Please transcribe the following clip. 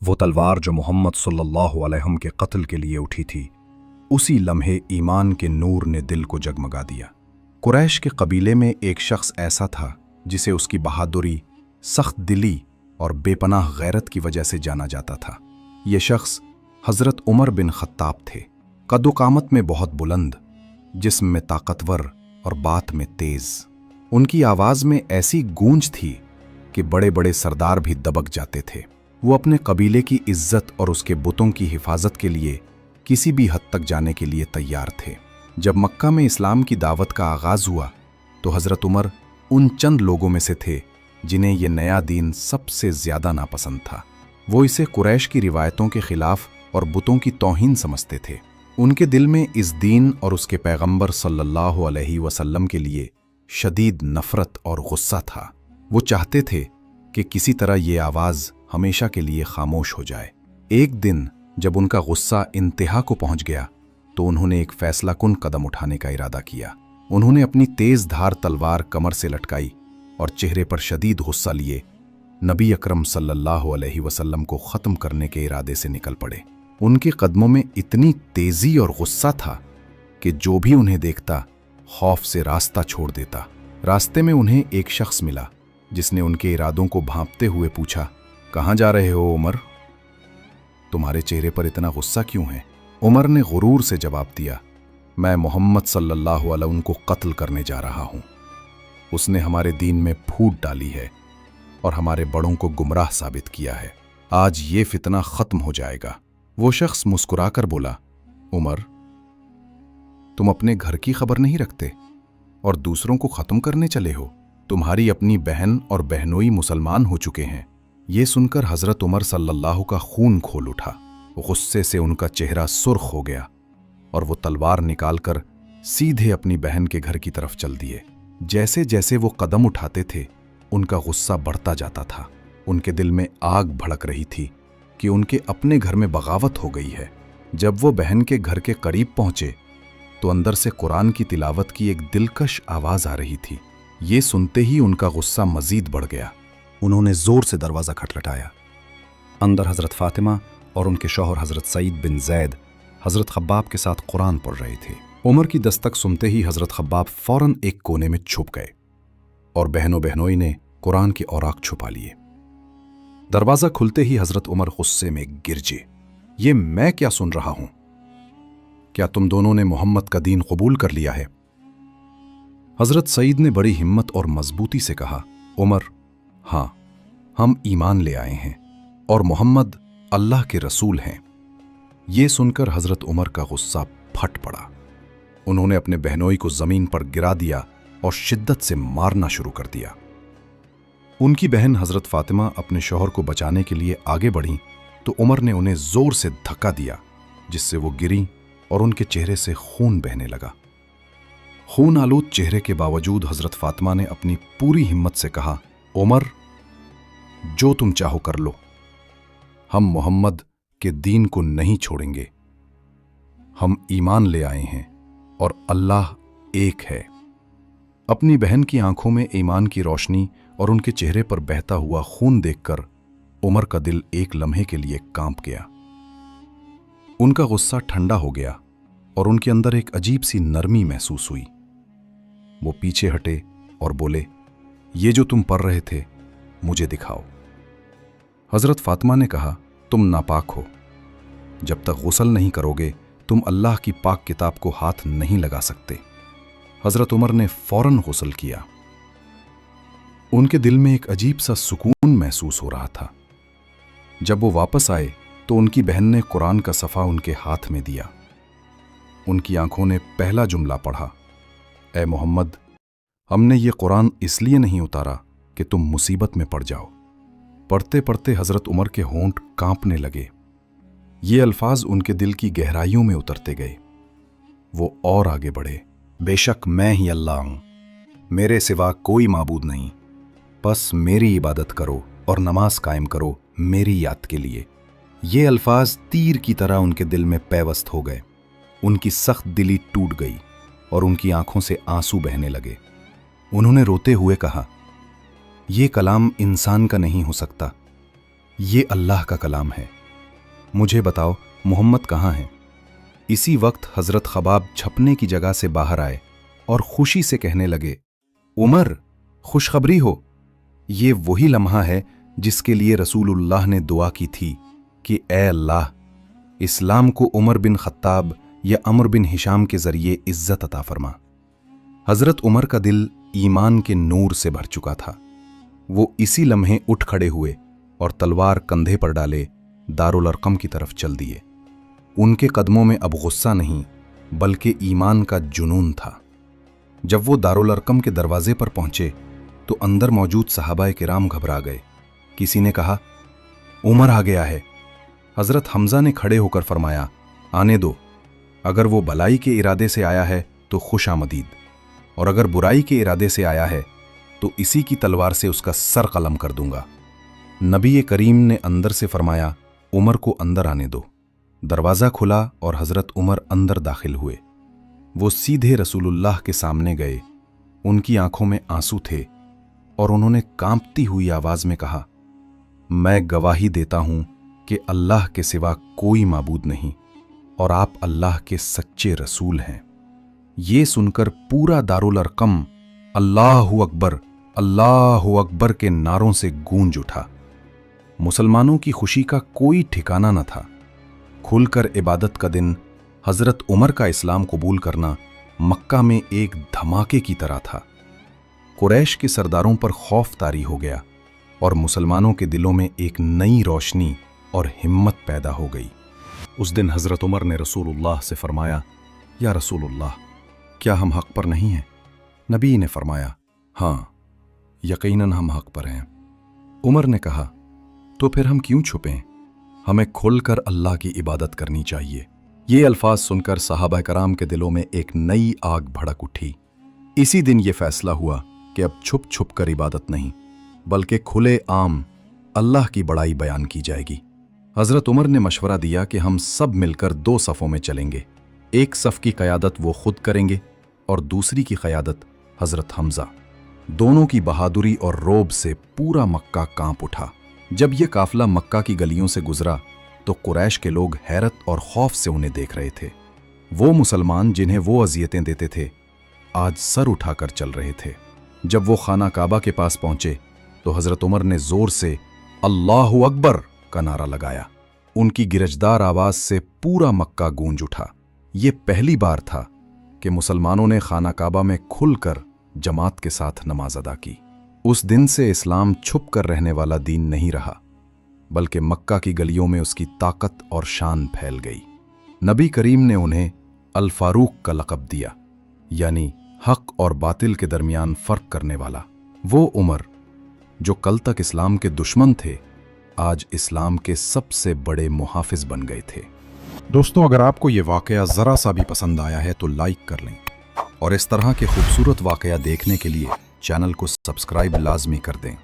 وہ تلوار جو محمد صلی اللہ علیہ وسلم کے قتل کے لیے اٹھی تھی، اسی لمحے ایمان کے نور نے دل کو جگمگا دیا۔ قریش کے قبیلے میں ایک شخص ایسا تھا جسے اس کی بہادری، سخت دلی اور بے پناہ غیرت کی وجہ سے جانا جاتا تھا۔ یہ شخص حضرت عمر بن خطاب تھے، قد و قامت میں بہت بلند، جسم میں طاقتور اور بات میں تیز۔ ان کی آواز میں ایسی گونج تھی کہ بڑے بڑے سردار بھی دبک جاتے تھے۔ وہ اپنے قبیلے کی عزت اور اس کے بتوں کی حفاظت کے لیے کسی بھی حد تک جانے کے لیے تیار تھے۔ جب مکہ میں اسلام کی دعوت کا آغاز ہوا تو حضرت عمر ان چند لوگوں میں سے تھے جنہیں یہ نیا دین سب سے زیادہ ناپسند تھا۔ وہ اسے قریش کی روایتوں کے خلاف اور بتوں کی توہین سمجھتے تھے۔ ان کے دل میں اس دین اور اس کے پیغمبر صلی اللہ علیہ وسلم کے لیے شدید نفرت اور غصہ تھا۔ وہ چاہتے تھے کہ کسی طرح یہ آواز ہمیشہ کے لیے خاموش ہو جائے۔ ایک دن جب ان کا غصہ انتہا کو پہنچ گیا تو انہوں نے ایک فیصلہ کن قدم اٹھانے کا ارادہ کیا۔ انہوں نے اپنی تیز دھار تلوار کمر سے لٹکائی اور چہرے پر شدید غصہ لیے نبی اکرم صلی اللہ علیہ وسلم کو ختم کرنے کے ارادے سے نکل پڑے۔ ان کے قدموں میں اتنی تیزی اور غصہ تھا کہ جو بھی انہیں دیکھتا خوف سے راستہ چھوڑ دیتا۔ راستے میں انہیں ایک شخص ملا جس نے ان کے ارادوں کو بھانپتے ہوئے پوچھا، کہاں جا رہے ہو عمر؟ تمہارے چہرے پر اتنا غصہ کیوں ہے؟ عمر نے غرور سے جواب دیا، میں محمد صلی اللہ علیہ وسلم کو قتل کرنے جا رہا ہوں۔ اس نے ہمارے دین میں پھوٹ ڈالی ہے اور ہمارے بڑوں کو گمراہ ثابت کیا ہے۔ آج یہ فتنہ ختم ہو جائے گا۔ وہ شخص مسکرا کر بولا، عمر، تم اپنے گھر کی خبر نہیں رکھتے اور دوسروں کو ختم کرنے چلے ہو؟ تمہاری اپنی بہن اور بہنوئی مسلمان ہو چکے ہیں۔ یہ سن کر حضرت عمر صلی اللہ کا خون کھول اٹھا۔ غصے سے ان کا چہرہ سرخ ہو گیا اور وہ تلوار نکال کر سیدھے اپنی بہن کے گھر کی طرف چل دیے۔ جیسے جیسے وہ قدم اٹھاتے تھے ان کا غصہ بڑھتا جاتا تھا۔ ان کے دل میں آگ بھڑک رہی تھی کہ ان کے اپنے گھر میں بغاوت ہو گئی ہے۔ جب وہ بہن کے گھر کے قریب پہنچے تو اندر سے قرآن کی تلاوت کی ایک دلکش آواز آ رہی تھی۔ یہ سنتے ہی ان کا غصہ مزید بڑھ گیا۔ انہوں نے زور سے دروازہ کھٹکھٹایا۔ اندر حضرت فاطمہ اور ان کے شوہر حضرت سعید بن زید حضرت خباب کے ساتھ قرآن پڑھ رہے تھے۔ عمر کی دستک سنتے ہی حضرت خباب فوراً ایک کونے میں چھپ گئے اور بہنوں بہنوئی نے قرآن کے اوراق چھپا لیے۔ دروازہ کھلتے ہی حضرت عمر غصے میں گرجے، یہ میں کیا سن رہا ہوں؟ کیا تم دونوں نے محمد کا دین قبول کر لیا ہے؟ حضرت سعید نے بڑی ہمت اور مضبوطی سے کہا، عمر، ہاں، ہم ایمان لے آئے ہیں اور محمد اللہ کے رسول ہیں۔ یہ سن کر حضرت عمر کا غصہ پھٹ پڑا۔ انہوں نے اپنے بہنوئی کو زمین پر گرا دیا اور شدت سے مارنا شروع کر دیا۔ ان کی بہن حضرت فاطمہ اپنے شوہر کو بچانے کے لیے آگے بڑھیں تو عمر نے انہیں زور سے دھکا دیا جس سے وہ گریں اور ان کے چہرے سے خون بہنے لگا۔ خون آلود چہرے کے باوجود حضرت فاطمہ نے اپنی پوری ہمت سے کہا، عمر، جو تم چاہو کر لو، ہم محمد کے دین کو نہیں چھوڑیں گے۔ ہم ایمان لے آئے ہیں اور اللہ ایک ہے۔ اپنی بہن کی آنکھوں میں ایمان کی روشنی اور ان کے چہرے پر بہتا ہوا خون دیکھ کر عمر کا دل ایک لمحے کے لیے کانپ گیا۔ ان کا غصہ ٹھنڈا ہو گیا اور ان کے اندر ایک عجیب سی نرمی محسوس ہوئی۔ وہ پیچھے ہٹے اور بولے، یہ جو تم پڑھ رہے تھے مجھے دکھاؤ۔ حضرت فاطمہ نے کہا، تم ناپاک ہو، جب تک غسل نہیں کرو گے تم اللہ کی پاک کتاب کو ہاتھ نہیں لگا سکتے۔ حضرت عمر نے فوراً غسل کیا۔ ان کے دل میں ایک عجیب سا سکون محسوس ہو رہا تھا۔ جب وہ واپس آئے تو ان کی بہن نے قرآن کا صفحہ ان کے ہاتھ میں دیا۔ ان کی آنکھوں نے پہلا جملہ پڑھا، اے محمد، ہم نے یہ قرآن اس لیے نہیں اتارا کہ تم مصیبت میں پڑ جاؤ۔ پڑھتے پڑھتے حضرت عمر کے ہونٹ کانپنے لگے۔ یہ الفاظ ان کے دل کی گہرائیوں میں اترتے گئے۔ وہ اور آگے بڑھے، بے شک میں ہی اللہ ہوں، میرے سوا کوئی معبود نہیں، بس میری عبادت کرو اور نماز قائم کرو میری یاد کے لیے۔ یہ الفاظ تیر کی طرح ان کے دل میں پیوست ہو گئے۔ ان کی سخت دلی ٹوٹ گئی اور ان کی آنکھوں سے آنسو بہنے لگے۔ انہوں نے روتے ہوئے کہا، یہ کلام انسان کا نہیں ہو سکتا، یہ اللہ کا کلام ہے، مجھے بتاؤ محمد کہاں ہیں؟ اسی وقت حضرت خباب چھپنے کی جگہ سے باہر آئے اور خوشی سے کہنے لگے، عمر خوشخبری ہو، یہ وہی لمحہ ہے جس کے لیے رسول اللہ نے دعا کی تھی کہ اے اللہ اسلام کو عمر بن خطاب یا عمر بن ہشام کے ذریعے عزت عطا فرما۔ حضرت عمر کا دل ایمان کے نور سے بھر چکا تھا۔ وہ اسی لمحے اٹھ کھڑے ہوئے اور تلوار کندھے پر ڈالے دارالارقم کی طرف چل دیے۔ ان کے قدموں میں اب غصہ نہیں بلکہ ایمان کا جنون تھا۔ جب وہ دارالارقم کے دروازے پر پہنچے تو اندر موجود صحابہ کرام گھبرا گئے۔ کسی نے کہا، عمر آ گیا ہے۔ حضرت حمزہ نے کھڑے ہو کر فرمایا، آنے دو، اگر وہ بلائی کے ارادے سے آیا ہے تو خوش آمدید، اور اگر برائی کے ارادے سے آیا ہے تو اسی کی تلوار سے اس کا سر قلم کر دوں گا۔ نبی کریم نے اندر سے فرمایا، عمر کو اندر آنے دو۔ دروازہ کھلا اور حضرت عمر اندر داخل ہوئے۔ وہ سیدھے رسول اللہ کے سامنے گئے۔ ان کی آنکھوں میں آنسو تھے اور انہوں نے کانپتی ہوئی آواز میں کہا، میں گواہی دیتا ہوں کہ اللہ کے سوا کوئی معبود نہیں اور آپ اللہ کے سچے رسول ہیں۔ یہ سن کر پورا دارالارقم اللہ اکبر کے نعروں سے گونج اٹھا۔ مسلمانوں کی خوشی کا کوئی ٹھکانہ نہ تھا۔ کھل کر عبادت کا دن حضرت عمر کا اسلام قبول کرنا مکہ میں ایک دھماکے کی طرح تھا۔ قریش کے سرداروں پر خوف طاری ہو گیا اور مسلمانوں کے دلوں میں ایک نئی روشنی اور ہمت پیدا ہو گئی۔ اس دن حضرت عمر نے رسول اللہ سے فرمایا، یا رسول اللہ، کیا ہم حق پر نہیں ہیں؟ نبی نے فرمایا، ہاں یقیناً ہم حق پر ہیں۔ عمر نے کہا، تو پھر ہم کیوں چھپیں؟ ہمیں کھل کر اللہ کی عبادت کرنی چاہیے۔ یہ الفاظ سن کر صحابہ کرام کے دلوں میں ایک نئی آگ بھڑک اٹھی۔ اسی دن یہ فیصلہ ہوا کہ اب چھپ چھپ کر عبادت نہیں بلکہ کھلے عام اللہ کی بڑائی بیان کی جائے گی۔ حضرت عمر نے مشورہ دیا کہ ہم سب مل کر 2 صفوں میں چلیں گے۔ ایک صف کی قیادت وہ خود کریں گے اور دوسری کی قیادت حضرت حمزہ۔ دونوں کی بہادری اور روب سے پورا مکہ کانپ اٹھا۔ جب یہ قافلہ مکہ کی گلیوں سے گزرا تو قریش کے لوگ حیرت اور خوف سے انہیں دیکھ رہے تھے۔ وہ مسلمان جنہیں وہ اذیتیں دیتے تھے آج سر اٹھا کر چل رہے تھے۔ جب وہ خانہ کعبہ کے پاس پہنچے تو حضرت عمر نے زور سے اللہ اکبر کا نعرہ لگایا۔ ان کی گرجدار آواز سے پورا مکہ گونج اٹھا۔ یہ پہلی بار تھا کہ مسلمانوں نے خانہ کعبہ میں کھل کر جماعت کے ساتھ نماز ادا کی۔ اس دن سے اسلام چھپ کر رہنے والا دین نہیں رہا بلکہ مکہ کی گلیوں میں اس کی طاقت اور شان پھیل گئی۔ نبی کریم نے انہیں الفاروق کا لقب دیا، یعنی حق اور باطل کے درمیان فرق کرنے والا۔ وہ عمر جو کل تک اسلام کے دشمن تھے آج اسلام کے سب سے بڑے محافظ بن گئے تھے۔ دوستوں، اگر آپ کو یہ واقعہ ذرا سا بھی پسند آیا ہے تو لائک کر لیں اور اس طرح کے خوبصورت واقعہ دیکھنے کے لیے چینل کو سبسکرائب لازمی کر دیں۔